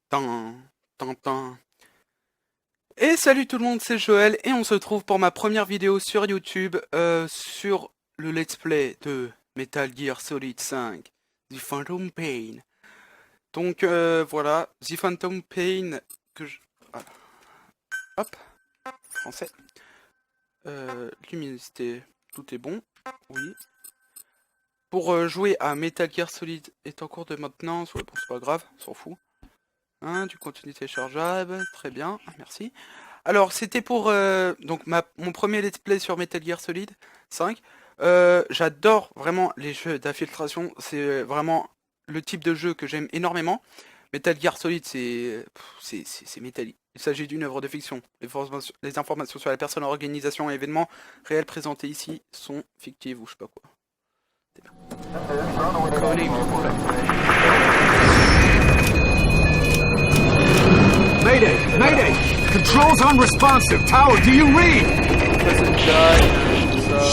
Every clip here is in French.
Tin, tin, tin. Et salut tout le monde, c'est Joël et on se retrouve pour ma première vidéo sur YouTube sur le let's play de Metal Gear Solid 5, The Phantom Pain. Donc voilà, The Phantom Pain que je... Ah. Hop, français. Luminosité, tout est bon, oui. Pour jouer à Metal Gear Solid est en cours de maintenance, ouais bon c'est pas grave, on s'en fout. Hein, du contenu téléchargeable, très bien, merci. Alors c'était pour donc mon premier let's play sur Metal Gear Solid 5. J'adore vraiment les jeux d'infiltration, c'est vraiment le type de jeu que j'aime énormément. Metal Gear Solid c'est Metal. Il s'agit d'une œuvre de fiction. Les informations sur la personne, organisation et événements réels présentés ici sont fictives ou je sais pas quoi. Mayday! Mayday! Controls unresponsive. Tower, do you read?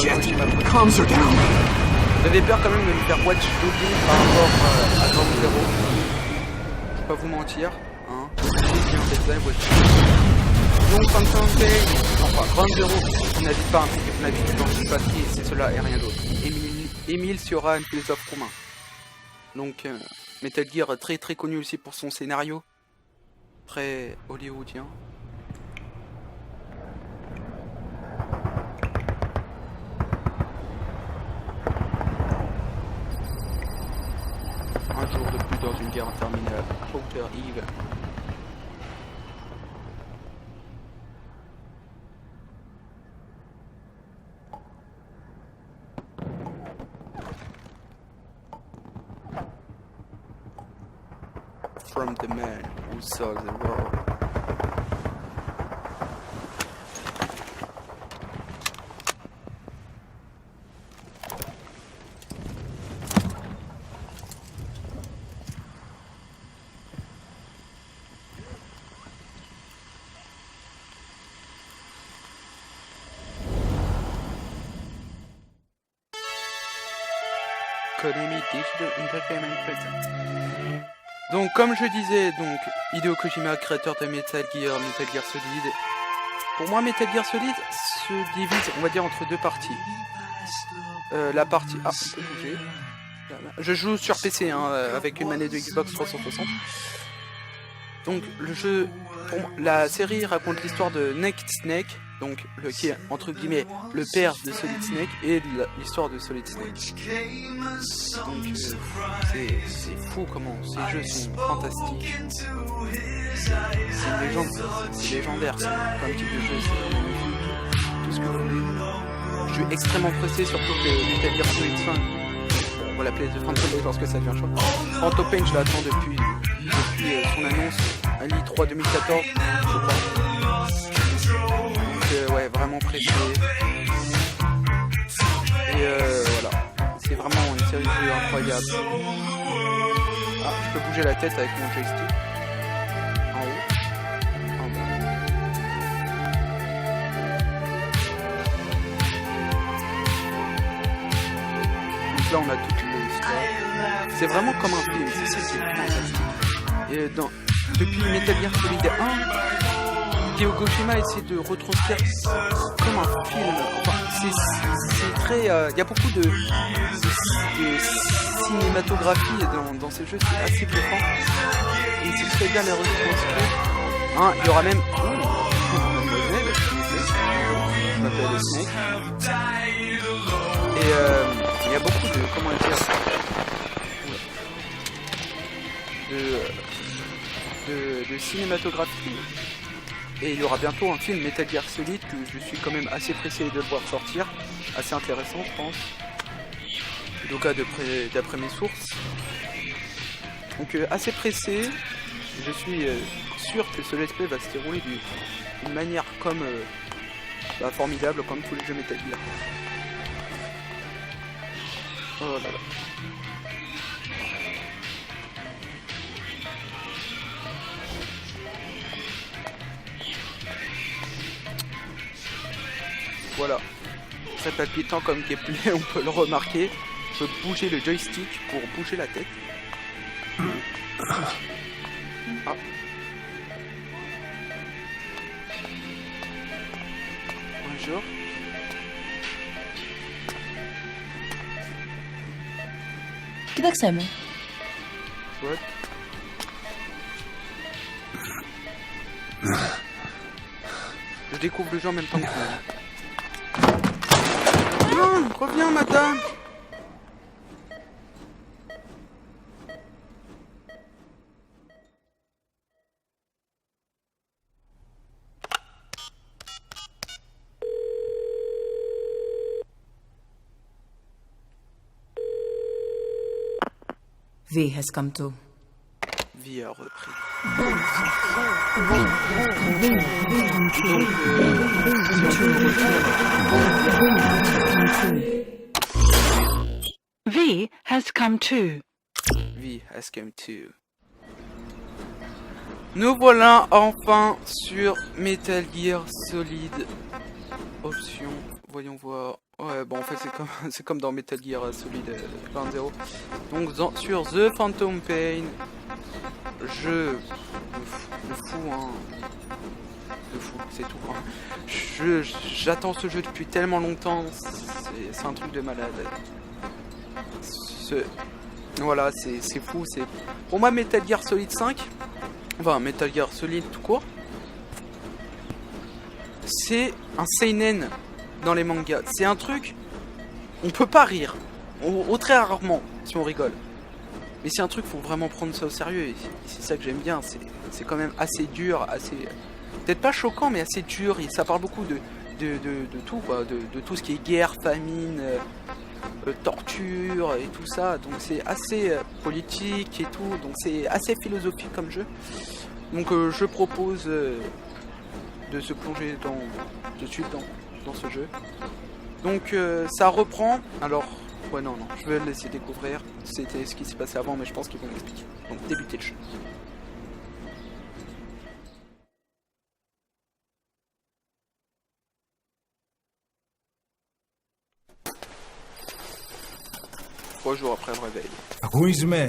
Shit. Comms are down. J'avais peur quand même de me faire watch dogging par rapport à Ground Zero. Je vais pas vous mentir. Hein. Donc Phantom Pain, enfin Ground Zero, vous n'avez pas un truc, vous n'avez dans le papier, c'est cela et rien d'autre. Émile Cioran, philosophe romain. Donc Metal Gear très très connu aussi pour son scénario. Très hollywoodien. Un jour de plus dans une guerre interminable. Outer Eve. From the man who saw the world. Konami Digital Entertainment Presents. Donc comme je disais, donc Hideo Kojima, créateur de Metal Gear Solid. Pour moi Metal Gear Solid se divise, on va dire, entre deux parties. La partie... Ah, on peut bouger. Je joue sur PC hein, avec une manette de Xbox 360. Donc le jeu, pour moi, la série raconte l'histoire de Naked Snake, donc qui est entre guillemets le père de Solid Snake et l'histoire de Solid Snake. Donc c'est fou comment ces jeux sont fantastiques. C'est légendaire comme type de jeu, c'est magnifique. Tout ce que vous voulez. Je suis extrêmement pressé, surtout que Metal Gear Solid 5, on va l'appeler The Phantom Pain parce que ça devient chaud. Phantom Pain, je l'attends depuis son annonce à l'E3 2014, je crois. Donc ouais, vraiment pressé. Et voilà, c'est vraiment une série de jeux incroyable. Ah, je peux bouger la tête avec mon joystick. En haut, en bas. Donc là on a toute l'histoire. C'est vraiment comme un film, c'est ça qui est fantastique. Et depuis Metal Gear Solid 1, Hideo Kojima essaie de retranscrire comme un film. Enfin, c'est très... Il y a beaucoup de cinématographie dans ces jeux, c'est assez bluffant. Et c'est très bien les retranscrire. Hein, il y aura même... Mademoiselle, je m'appelle Snake. Et il y a beaucoup de... Comment dire de cinématographie. Et il y aura bientôt un film Metal Gear Solid que je suis quand même assez pressé de le voir sortir. Assez intéressant je pense. En tout cas d'après mes sources. Donc assez pressé. Je suis sûr que ce let's play va se dérouler d'une manière comme formidable comme tous les jeux Metal Gear. Oh là là. Voilà, très palpitant comme gameplay, on peut le remarquer. Je peux bouger le joystick pour bouger la tête. Ah, jour. كده سامع. What? Je découvre le jeu en même temps que vous. Non, reviens madame. V has come to. Vie a repris. V has come too. V has come too. Nous voilà enfin sur Metal Gear Solid. Option, voyons voir. Ouais, bon en fait c'est comme dans Metal Gear Solid 20.0. Donc sur The Phantom Pain, le fou hein. Le fou, c'est tout hein. J'attends ce jeu depuis tellement longtemps, c'est un truc de malade. Voilà, c'est fou, c'est... Pour moi Metal Gear Solid 5, enfin Metal Gear Solid tout court, c'est un seinen dans les mangas. C'est un truc, on peut pas rire, ou très rarement si on rigole. Mais c'est un truc, faut vraiment prendre ça au sérieux, et c'est ça que j'aime bien, c'est quand même assez dur, assez... Peut-être pas choquant, mais assez dur, et ça parle beaucoup de tout, quoi, de tout ce qui est guerre, famine, torture et tout ça, donc c'est assez politique et tout, donc c'est assez philosophique comme jeu. Donc je propose de se plonger de suite dans ce jeu. Donc ça reprend, alors ouais non, je vais le laisser découvrir, c'était ce qui s'est passé avant mais je pense qu'ils vont m'expliquer. Donc débutez le jeu. Trois jours après le réveil. Who is me?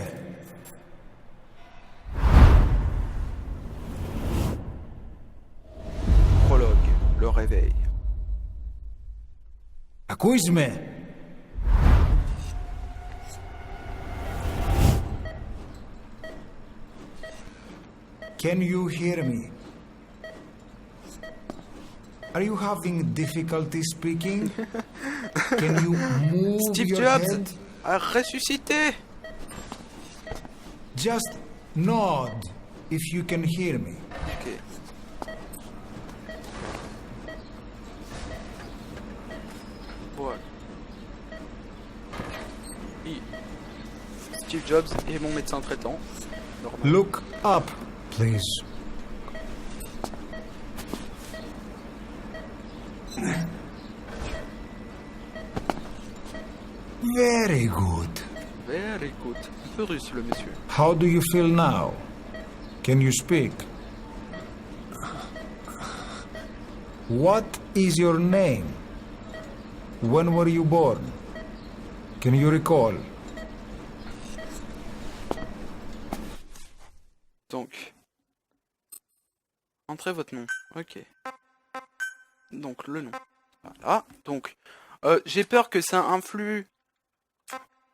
Prologue, le réveil. Who is me? Can you hear me? Are you having difficulty speaking? Can you move Steve your Jobs head? a ressuscité. Just nod if you can hear me. Ok. Voilà. Steve Jobs est mon médecin traitant. Normal. Look up, please. Very good. Very good. Un peu russe le monsieur. How do you feel now? Can you speak? What is your name? When were you born? Can you recall? Donc, entrez votre nom. Ok. Donc le nom. Voilà. Donc, j'ai peur que ça influe,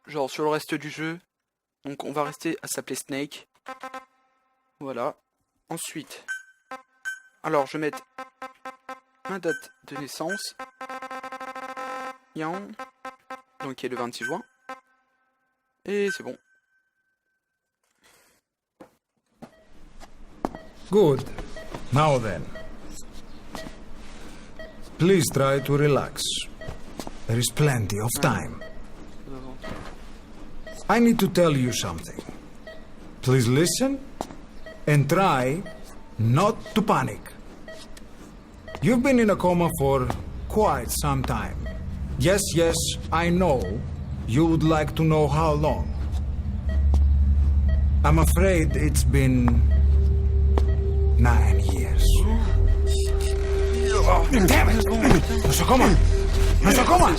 genre sur le reste du jeu. Donc on va rester à s'appeler Snake. Voilà. Ensuite, alors je vais mettre ma date de naissance. Yang. Donc qui est le 26 juin. Et c'est bon. Good. Now then. Please try to relax. There is plenty of time. I need to tell you something. Please listen and try not to panic. You've been in a coma for quite some time. Yes, I know you would like to know how long. I'm afraid it's been 9 years. Damn it! Nosocoma! Nosocoma!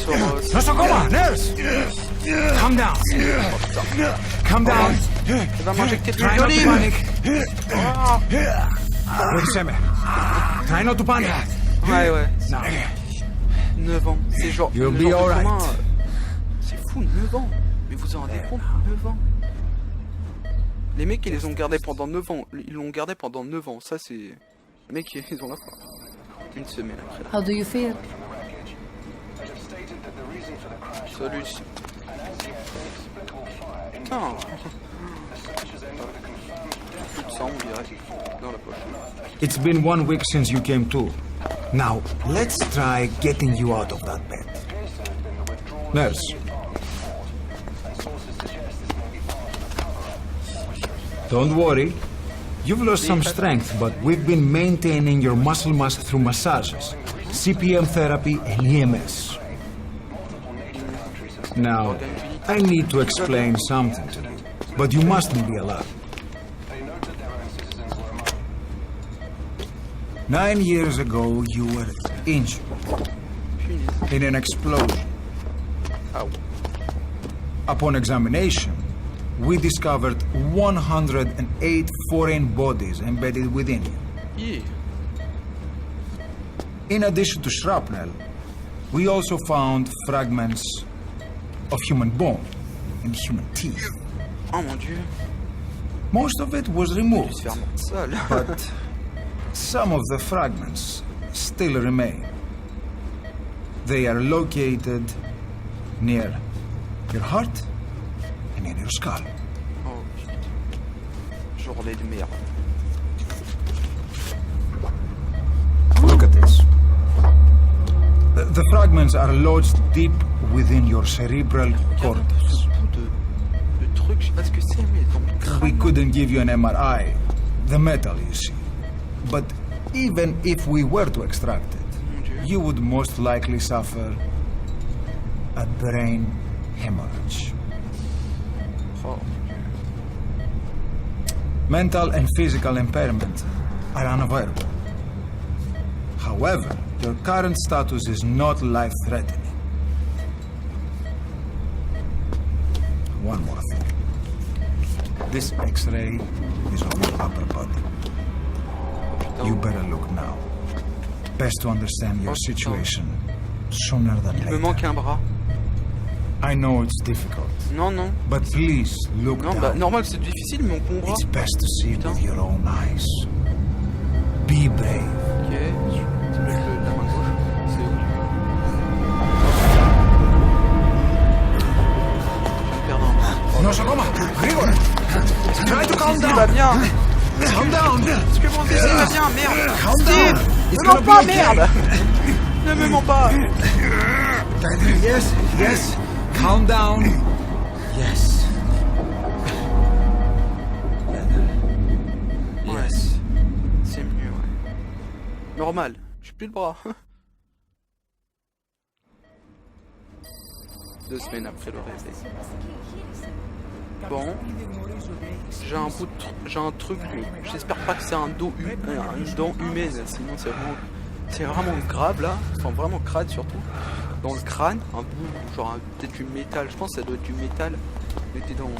Nosocoma! Nurse! Calm down. Calm down. Il va m'injecter de Try not to l'urine. panic. Wait a second. Try not to panic. Ouais. Now, 9 ans. C'est genre... You'll le be genre de alright. commun, c'est fou, 9 ans. Mais vous en rendez compte, 9 ans. Les mecs, ils les ont gardés pendant 9 ans. Ils l'ont gardé pendant 9 ans. Ça, c'est... Les mecs, ils ont la foi. Une semaine après. How do you feel? Solution. Putain. Plus de sang, on dirait. Dans la poche. It's been 1 week since you came to. Now, let's try getting you out of that bed. Nurse. Don't worry. You've lost some strength, but we've been maintaining your muscle mass through massages, CPM therapy, and EMS. Now, I need to explain something to you, but you mustn't be alarmed. 9 years ago, you were injured Punaise. in an explosion. Ah ouais. Upon examination, we discovered 108 foreign bodies embedded within you. Yeah. In addition to shrapnel, we also found fragments of human bone and human teeth. Oh mon dieu. Most of it was Je removed, vais se faire mordre sale. but some of the fragments still remain. They are located near your heart and in your skull. Oh putain. Journée de merde. Look at this. The fragments are lodged deep within your cerebral Regarde cortex. ce bout de truc, je sais pas ce que c'est, mais dans le crâne. We couldn't give you an MRI, the metal, you see. But even if we were to extract it, Mon dieu. you would most likely suffer a brain hemorrhage. Oh. Mental and physical impairment are unavoidable. However, your current status is not life-threatening. One more thing. This X-ray is of your upper body. You better look now. Best to understand your situation sooner than Il me later. manque un bras. I know it's difficult, Non, non. but please look Non, down. bah normal, c'est difficile, mais mon bras. It's best to see Putain. with your own eyes. Be brave. Ok. Je vais mettre la main gauche. C'est où? Je vais me perdre un bras. Nosokoma, Grigor, try to calm Il down. va bien. Calm down. Est-ce que mon Zizi va bien? Merde. Calm down. Steve, It's ne gonna mens pas, be okay. merde. Ne me mens pas. Yes, yes. Calm down. Yes. Yes. C'est mieux, ouais. Normal. J'ai plus de bras. 2 semaines après le réveil. Bon. J'ai un truc. J'espère pas que c'est un dos une dent humaine. Sinon c'est vraiment grave là. Enfin vraiment crade surtout. Dans le crâne, un bout, genre peut-être du métal. Je pense que ça doit être du métal. Mettez dans.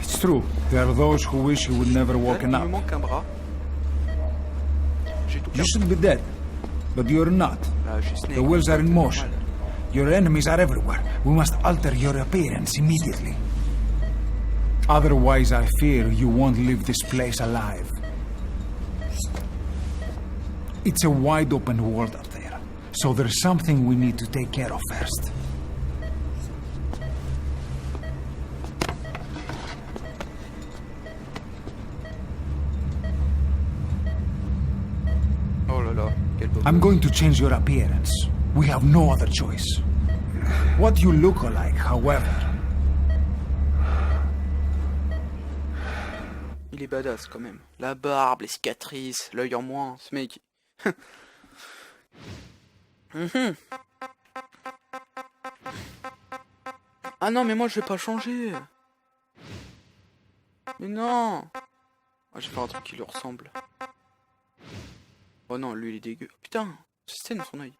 It's true. There are those who wish you would never walk Il me up. manque un bras. J'ai tout You perdu. should be dead, but you're not. Là, j'ai Snake. The wheels are in C'est motion. normal. Your enemies are everywhere. We must alter your appearance immediately. Otherwise, I fear you won't leave this place alive. It's a wide open world up there, so there's something we need to take care of first. Oh là là, quel beau. I'm going to change your appearance. We have no other choice. What you look like, however, Il est badass quand même. La barbe, les cicatrices, l'œil en moins, ce mec. Mhm. Ah non, mais moi je vais pas changer. Mais non. Ah, je vais faire un truc qui lui ressemble. Oh non, lui il est dégueu. Putain, c'est dans son œil.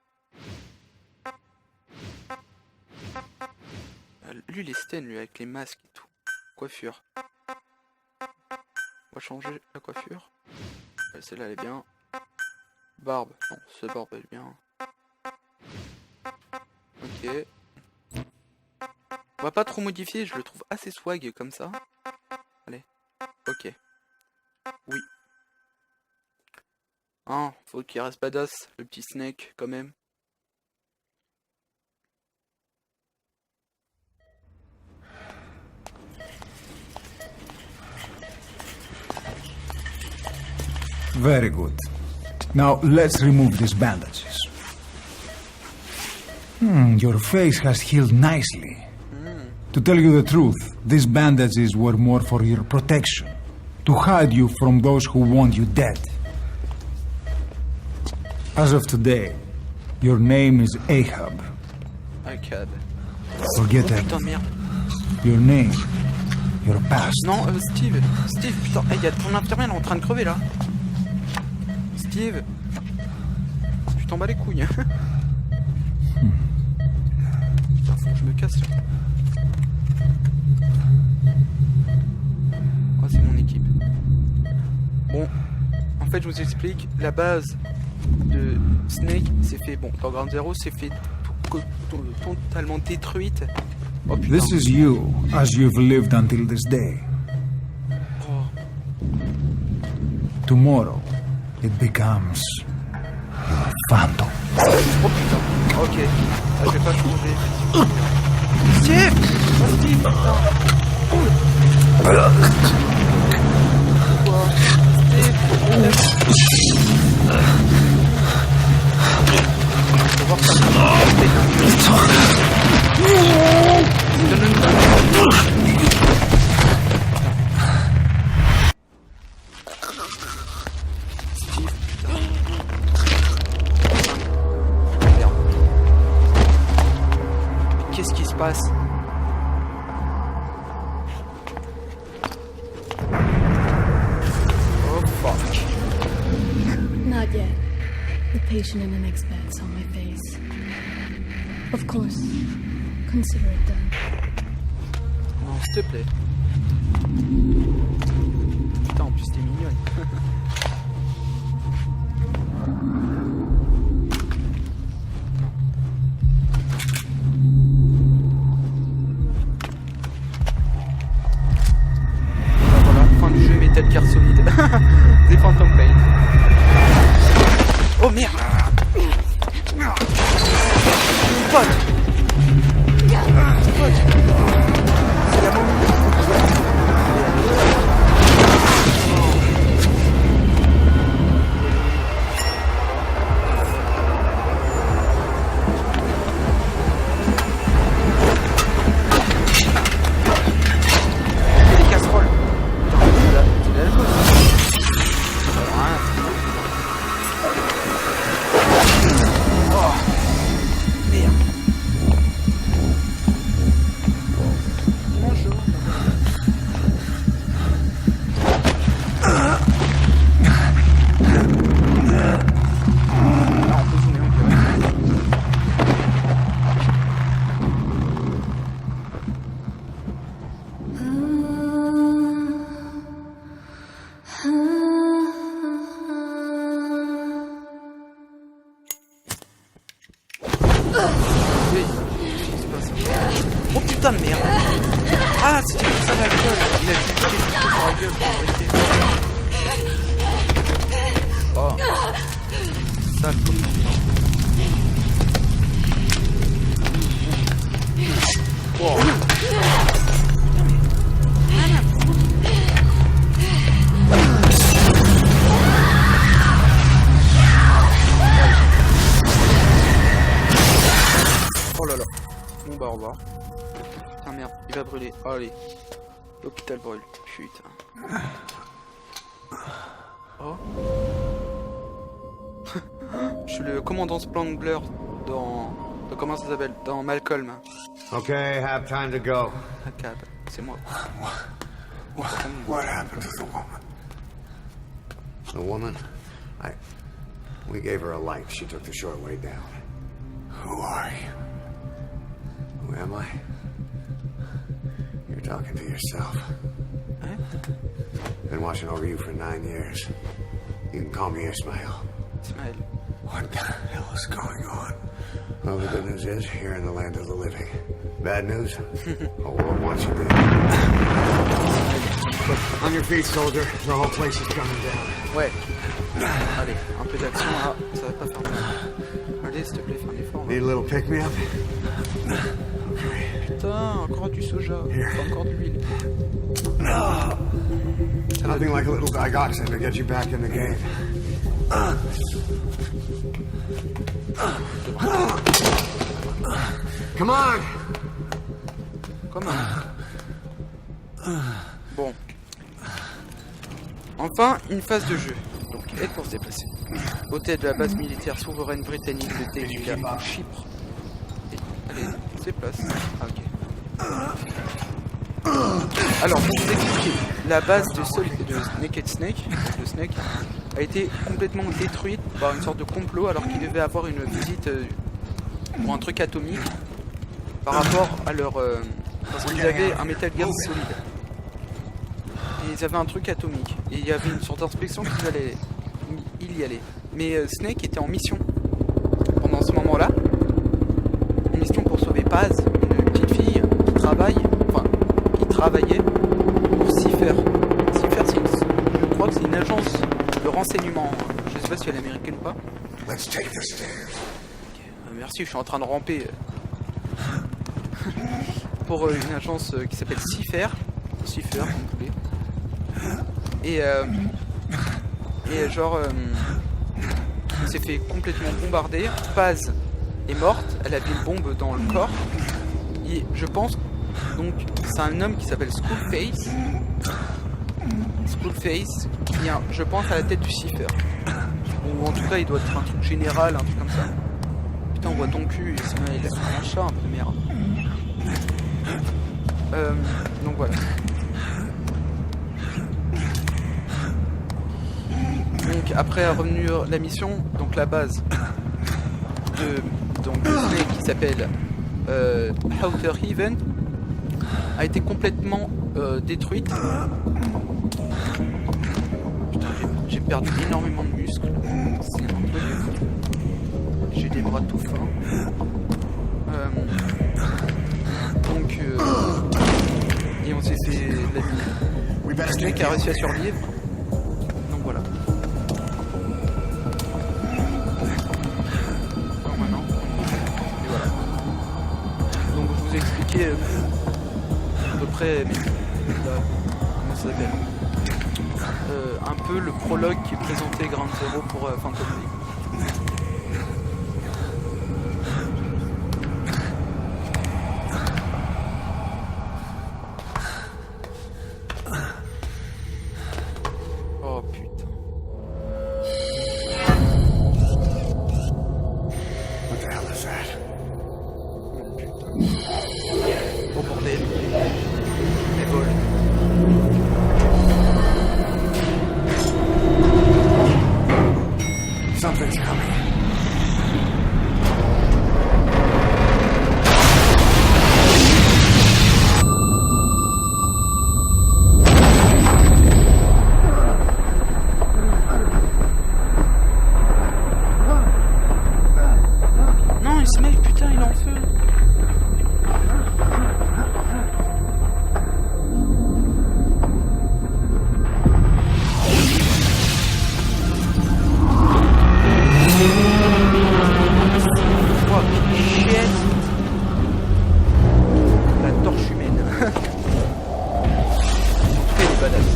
Lui il est Sten, lui, avec les masques et tout. Coiffure. On va changer la coiffure. Ouais, celle-là elle est bien. Barbe. Non, cette barbe elle est bien. Ok. On va pas trop modifier, je le trouve assez swag comme ça. Allez. Ok. Oui. Ah, faut qu'il reste badass, le petit Snake, quand même. Very good. Now let's remove these bandages. Your face has healed nicely. To tell you the truth, these bandages were more for your protection. To hide you from those who want you dead. As of today, your name is Ahab. Arcade. Forget Oh that. putain de merde. Your name, your past. Non, Steve. Steve, putain. Hey, y'a ton infirmière, elle est en train de crever là. Steve. Tu t'en bats les couilles. Putain, faut que je me casse. Oh, c'est mon équipe. Bon, en fait, je vous explique. La base de Snake s'est fait, bon, dans Ground Zero, s'est fait totalement détruite. Oh putain. This is you, as you've lived until this day. Oh. Tomorrow, it becomes your phantom. Oh putain, ok. Ah, je vais pas changer. Steve! Oh, Steve, putain. Pourquoi? Steve, je vais voir ça. Steve, putain. Merde. Qu'est-ce qui se passe? Oh fuck. Not yet. The patient and an expert's on my face. Of course. Consider it done. Non, s'il te plaît. Putain, en plus t'es mignonne. Voilà, fin du jeu Metal Gear Solid. Des Phantom Pain. Oh merde! Pote! Pote! C'est la momie. Les casseroles. Putain, c'est de l'alcool. Rien. Oh. Merde. Bonjour. Ah, on peut zoomer, on dirait. Oui, qu'est-ce qui se passe? Oh putain de merde! Ah, c'était pour ça l'alcool! Il a dû jeter tout sur la gueule pour arrêter. Oh! Sale cochon. Oh! Oh là là. Bon bah au revoir. Putain merde, il va brûler. Oh, allez. L'hôpital brûle. Putain. Oh. Je suis le commandant Spangler dans comment ça s'appelle? Dans Malcolm. Okay, have time to go. Cab. C'est moi. What happened to the woman? The woman? We gave her a light. She took the short way down. Who are you? Who am I? You're talking to yourself. Hein? Been watching over you for 9 years. You can call me Ismail. Ismaël. What the hell is going on? Well, the good news is you're in the land of the living. Bad news? The Lord wants you dead. On your feet, soldier. The whole place is coming down. Ouais. Allez, un peu d'action là, ça va pas faire mal. Allez, s'il te plaît, fais un effort. Need a little pick-me-up? Putain, encore du soja, encore de l'huile. Nothing like a little digoxin to get you back in the game. Come on! Comment? Bon. Enfin, une phase de jeu. Donc, aide pour se déplacer. Hôtel de la base militaire souveraine britannique de Tejika, en Chypre. Et, allez, se déplace. Ah, ok. Alors, pour vous expliquer, la base de Naked Snake, de Snake, a été complètement détruite par une sorte de complot alors qu'ils devaient avoir une visite pour un truc atomique par rapport à leur... parce qu'ils avaient un Metal Gear Solid. Et ils avaient un truc atomique. Et il y avait une sorte d'inspection qu'ils allaient y aller. Mais Snake était en mission pendant ce moment-là. Une mission pour sauver Paz, une petite fille qui travaillait pour Cipher. Cipher, je crois que c'est une agence de renseignement. Je sais pas si elle est américaine ou pas. Let's take the stairs. Okay. Merci, je suis en train de ramper. Pour une agence qui s'appelle Cipher, comme vous voulez. Et genre, on s'est fait complètement bombarder. Paz est morte, elle avait une bombe dans le corps. Et je pense, donc, c'est un homme qui s'appelle Skullface. Skullface, qui est, je pense, à la tête du Cipher. Ou en tout cas, il doit être un truc général, un truc comme ça. Putain, on voit ton cul, il a un chat, un peu de merde. Donc voilà. Donc après revenir la mission, donc la base de Snake qui s'appelle Outer Heaven a été complètement détruite. Putain, j'ai perdu énormément de muscles. C'est un truc. J'ai des bras tout fins. Donc et on s'est fait la Snake a réussi à survivre. Donc voilà. Alors maintenant. Et voilà. Donc je vous ai expliqué à peu près comment ça s'appelle. Un peu le prologue qui présentait Ground Zero pour Phantom League. Something's coming. Non, ce mec, putain, il est en feu. La torche humaine. En tout cas, il est badass.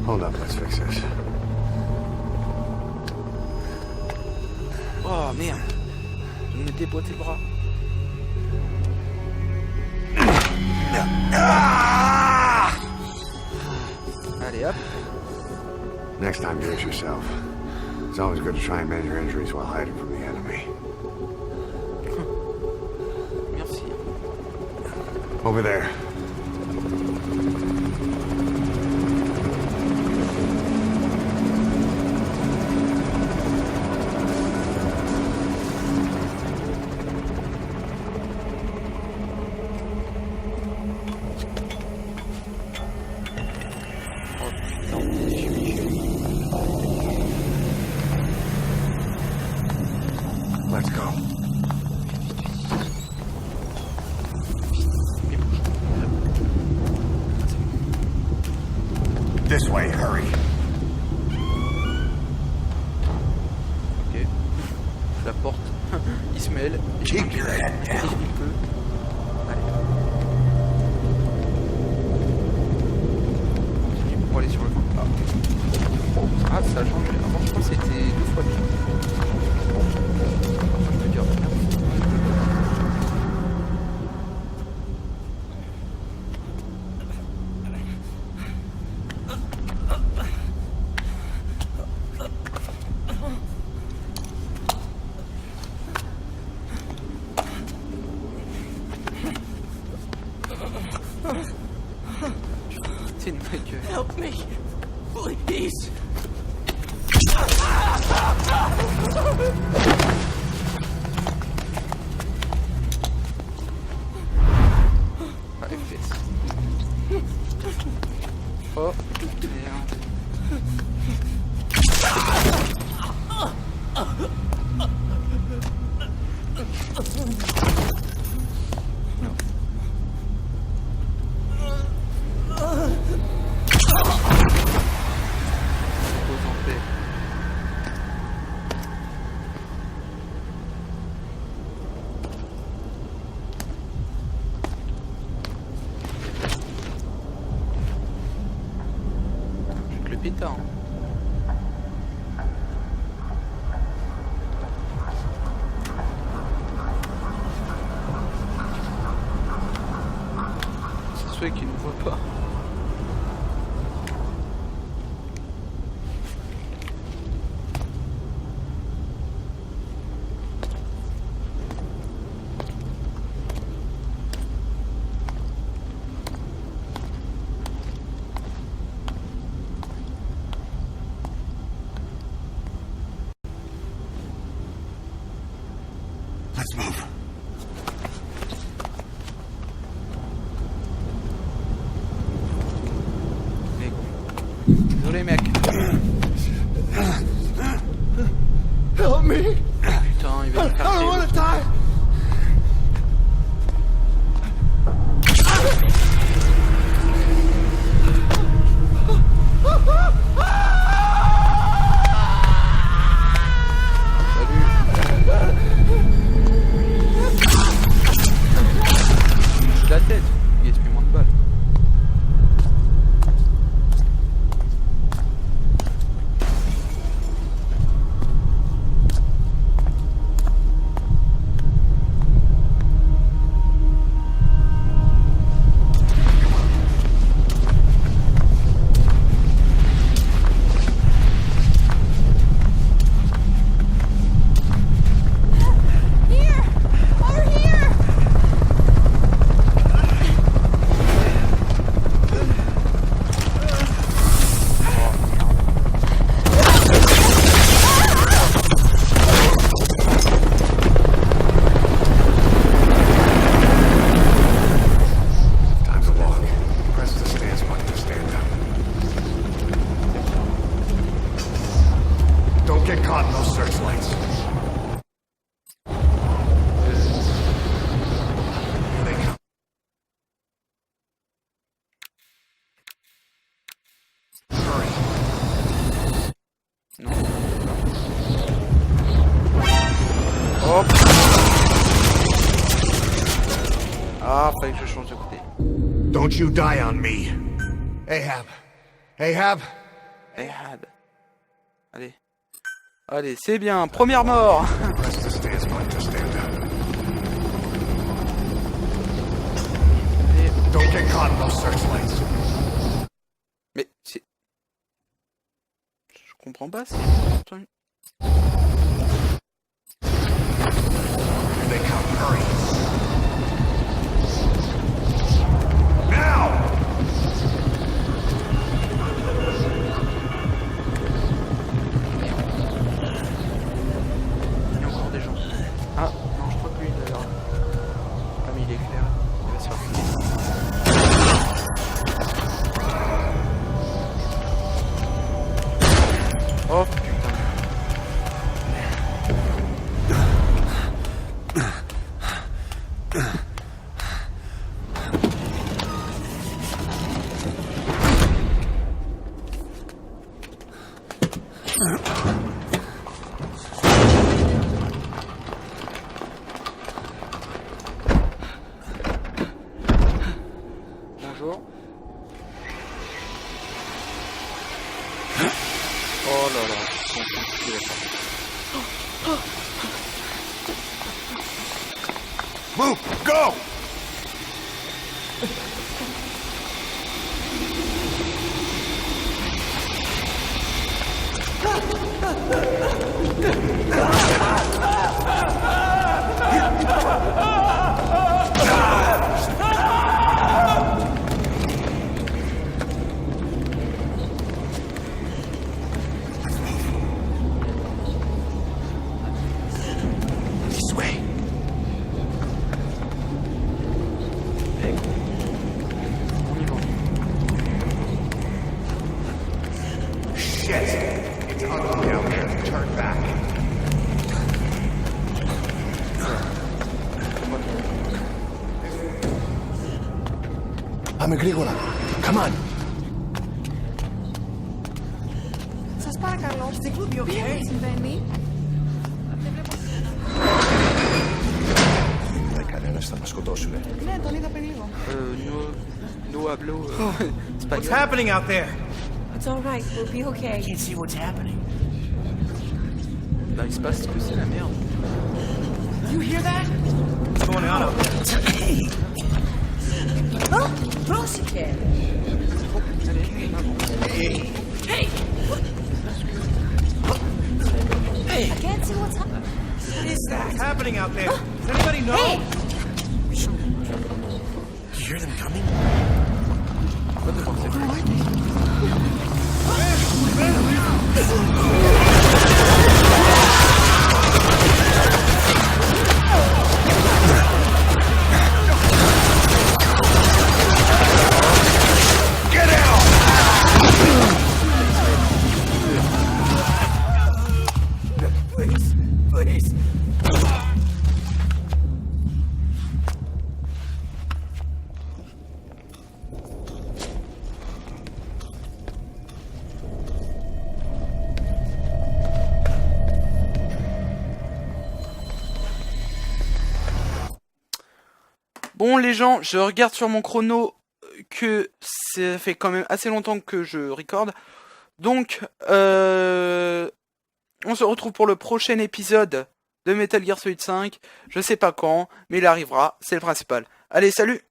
Hold up, let's fix this. Oh merde. Je me déboîter le bras. Allez hop. Next time, do it yourself. It's always good to try and mend your injuries while hiding from the enemy. Merci. Over there. Oh putain, je suis. Let's go. This way, hurry. Ok. La porte. Il se mêle. Keep your head Il down. peut. Allez. Continue pour aller sur le fond. Ah, ça a changé. Avant, je crois que c'était 2 fois mieux. Je peux dire. C'est une vraie gueule. Help me. Please. Ah, les fesses. Oh, merde. Non. Repose en paix. Je te le pétard. Hein. C'est ceux qui ne voient pas. Let's move. Désolé mec. Help me. Putain, il va me faire I don't want to die. Touche la tête. Il gaspille moins de balles. Here! Over here! Time to walk. Press the stance button to stand up. Don't get caught in those searchlights. Here they come. Hurry. Non. Hop. Ah, fallait que je change de côté. Don't you die on me. Ahab. Ahab, Ehad. Allez. Allez, c'est bien. Première mort. Press the stance button to stand up. Don't get caught in those searchlights. Mais c'est... Je comprends pas. C'est... Here they come. Hurry. Now! Il y a encore des gens. Ah, non, je crois que lui, il a l'air... Ah, mais il est clair. Il va se faire fumer. Oh, putain. Bonjour. Oh là là. Il est parti. Move! Go! This way. On y va. Shit! It's ugly down there. Turn back. Πάμε γρήγορα. Come on. Σας παρακαλώ. Think we'll be okay. Συμβαίνει. Δεν κανένας θα μας σκοτώσουνε. Ναι, τον είδα πριν λίγο. No hablo What's espagnol. happening out there? It's all right. We'll be okay. Can't see what's happening. Bah, il se passe que c'est la merde. You hear that? What's going on out there? Oh, πρόσεχε. Hey! Hey! I can't see what's happening. What is that? What's happening out there? Does anybody know? Hey! You hear them coming? Get out! Please, please. Bon les gens, je regarde sur mon chrono que ça fait quand même assez longtemps que je recorde. Donc, on se retrouve pour le prochain épisode de Metal Gear Solid 5. Je sais pas quand, mais il arrivera, c'est le principal. Allez, salut!